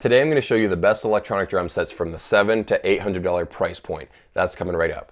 Today I'm going to show you the best electronic drum sets from the $700 to $800 price point. That's coming right up.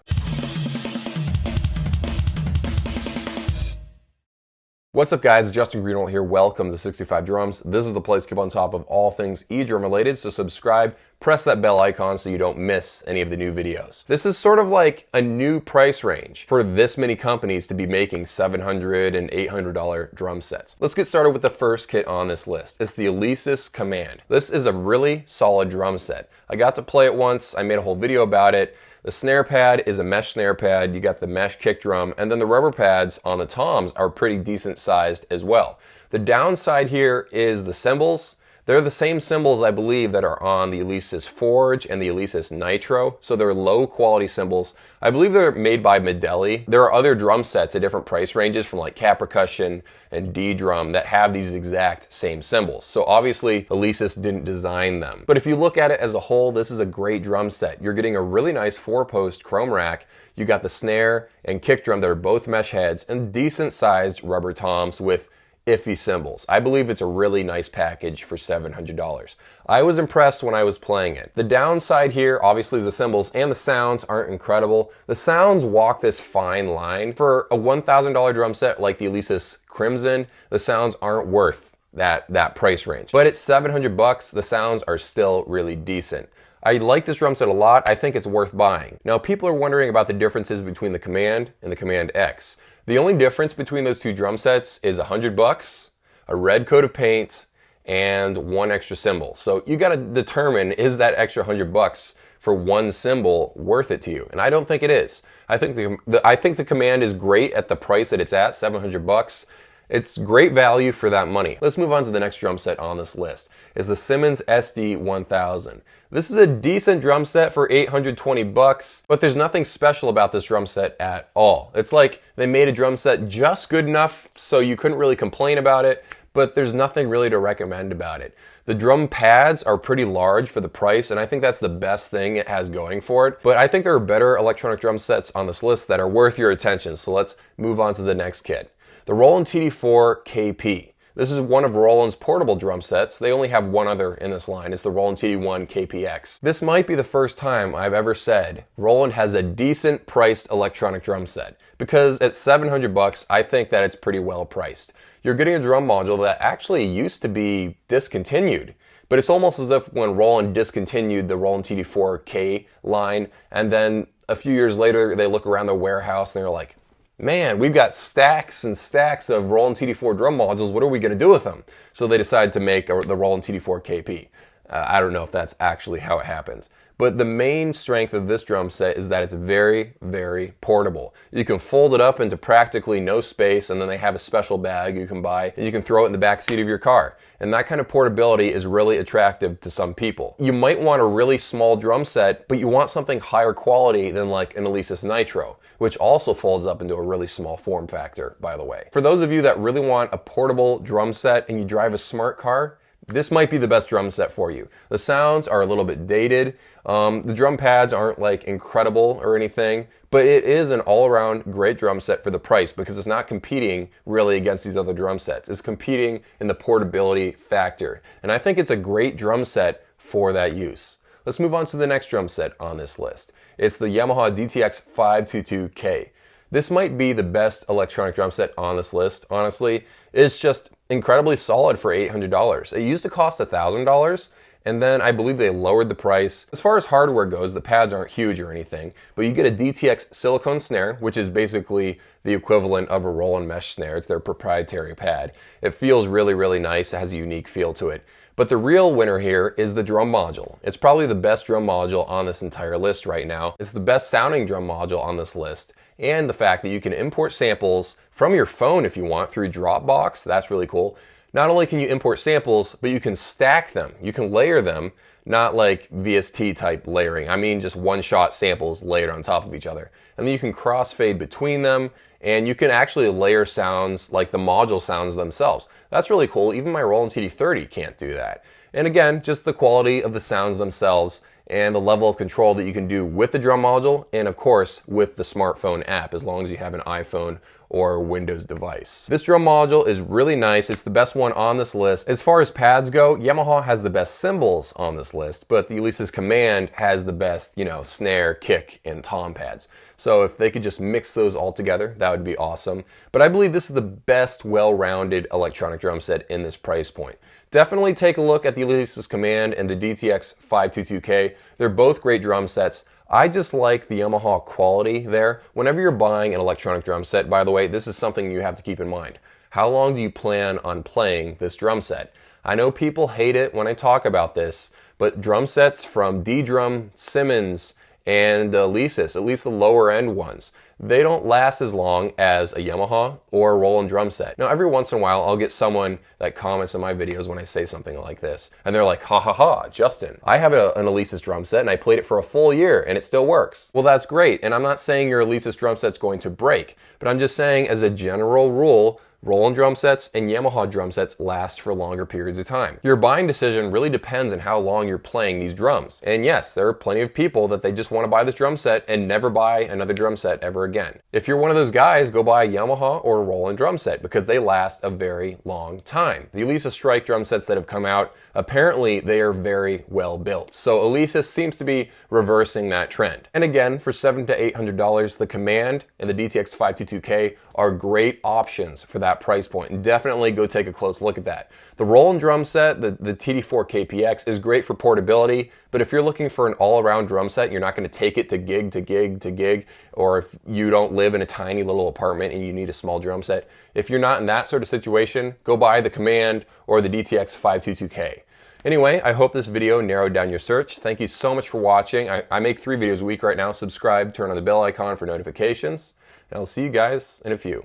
What's up guys, Justin Greenwald here. Welcome to 65 Drums. This is the place to keep on top of all things e-drum related, so subscribe, press that bell icon so you don't miss any of the new videos. This is sort of like a new price range for this many companies to be making $700 and $800 drum sets. Let's get started with the first kit on this list. It's the Alesis Command. This is a really solid drum set. I got to play it once, I made a whole video about it. The snare pad is a mesh snare pad, you got the mesh kick drum, and then the rubber pads on the toms are pretty decent sized as well. The downside here is the cymbals. They're the same cymbals, I believe, that are on the Alesis Forge and the Alesis Nitro, so they're low quality cymbals. I believe they're made by Medeli. There are other drum sets at different price ranges from like Cat Percussion and D-Drum that have these exact same cymbals. So obviously Alesis didn't design them. But if you look at it as a whole, this is a great drum set. You're getting a really nice 4-post chrome rack. You got the snare and kick drum that are both mesh heads and decent sized rubber toms with iffy cymbals. I believe it's a really nice package for $700. I was impressed when I was playing it. The downside here obviously is the cymbals, and the sounds aren't incredible. The sounds walk this fine line. For a $1,000 drum set like the Alesis Crimson, the sounds aren't worth that price range. But at $700, the sounds are still really decent. I like this drum set a lot. I think it's worth buying. Now, people are wondering about the differences between the Command and the Command X. The only difference between those two drum sets is $100, a red coat of paint, and one extra cymbal. So you gotta determine, is that extra $100 for one cymbal worth it to you? And I don't think it is. I think the Command is great at the price that it's at, $700. It's great value for that money. Let's move on to the next drum set on this list. It's the Simmons SD1000. This is a decent drum set for $820, but there's nothing special about this drum set at all. It's like they made a drum set just good enough so you couldn't really complain about it, but there's nothing really to recommend about it. The drum pads are pretty large for the price, and I think that's the best thing it has going for it. But I think there are better electronic drum sets on this list that are worth your attention, so let's move on to the next kit. The Roland TD4KP. This is one of Roland's portable drum sets. They only have one other in this line. It's the Roland TD1KPX. This might be the first time I've ever said Roland has a decent priced electronic drum set, because at $700, I think that it's pretty well priced. You're getting a drum module that actually used to be discontinued, but it's almost as if when Roland discontinued the Roland TD4K line, and then a few years later they look around the warehouse and they're like, man, we've got stacks and stacks of Roland TD4 drum modules. What are we going to do with them? So they decide to make the Roland TD4KP. I don't know if that's actually how it happens. But the main strength of this drum set is that it's very, very portable. You can fold it up into practically no space, and then they have a special bag you can buy, and you can throw it in the back seat of your car. And that kind of portability is really attractive to some people. You might want a really small drum set, but you want something higher quality than like an Alesis Nitro, which also folds up into a really small form factor, by the way. For those of you that really want a portable drum set and you drive a smart car, this might be the best drum set for you. The sounds are a little bit dated. The drum pads aren't like incredible or anything, but it is an all-around great drum set for the price because it's not competing really against these other drum sets. It's competing in the portability factor. And I think it's a great drum set for that use. Let's move on to the next drum set on this list. It's the Yamaha DTX522k. This might be the best electronic drum set on this list, honestly. It's just incredibly solid for $800. It used to cost $1,000, and then I believe they lowered the price. As far as hardware goes, the pads aren't huge or anything, but you get a DTX silicone snare, which is basically the equivalent of a Roland mesh snare. It's their proprietary pad. It feels really, really nice. It has a unique feel to it. But the real winner here is the drum module. It's probably the best drum module on this entire list right now. It's the best sounding drum module on this list. And the fact that you can import samples from your phone if you want through Dropbox, that's really cool. Not only can you import samples, but you can stack them. You can layer them, not like VST type layering. I mean just one-shot samples layered on top of each other. And then you can crossfade between them, and you can actually layer sounds like the module sounds themselves. That's really cool. Even my Roland TD30 can't do that. And again, just the quality of the sounds themselves and the level of control that you can do with the drum module, and of course with the smartphone app, as long as you have an iPhone or Windows device. This drum module is really nice. It's the best one on this list. As far as pads go, Yamaha has the best cymbals on this list, but the Alesis Command has the best, snare, kick, and tom pads. So if they could just mix those all together, that would be awesome. But I believe this is the best well-rounded electronic drum set in this price point. Definitely take a look at the Alesis Command and the DTX522k. They're both great drum sets. I just like the Yamaha quality there. Whenever you're buying an electronic drum set, by the way, this is something you have to keep in mind. How long do you plan on playing this drum set? I know people hate it when I talk about this, but drum sets from D-Drum, Simmons, and Alesis, at least the lower end ones, they don't last as long as a Yamaha or a Roland drum set. Now, every once in a while, I'll get someone that comments on my videos when I say something like this, and they're like, ha ha ha, Justin, I have an Alesis drum set and I played it for a full year and it still works. Well, that's great, and I'm not saying your Alesis drum set's going to break, but I'm just saying as a general rule, Roland drum sets and Yamaha drum sets last for longer periods of time. Your buying decision really depends on how long you're playing these drums. And yes, there are plenty of people that they just want to buy this drum set and never buy another drum set ever again. If you're one of those guys, go buy a Yamaha or a Roland drum set because they last a very long time. The Alesis Strike drum sets that have come out, apparently they are very well built. So Alesis seems to be reversing that trend. And again, for $700 to $800, the Command and the DTX522k are great options for that price point, and definitely go take a close look at that. The Roland drum set, the TD4KP is great for portability, but if you're looking for an all-around drum set, you're not going to take it to gig to gig to gig, or if you don't live in a tiny little apartment and you need a small drum set, if you're not in that sort of situation, go buy the Command or the DTX522k. Anyway, I hope this video narrowed down your search. Thank you so much for watching. I make 3 videos a week right now. Subscribe, turn on the bell icon for notifications, and I'll see you guys in a few.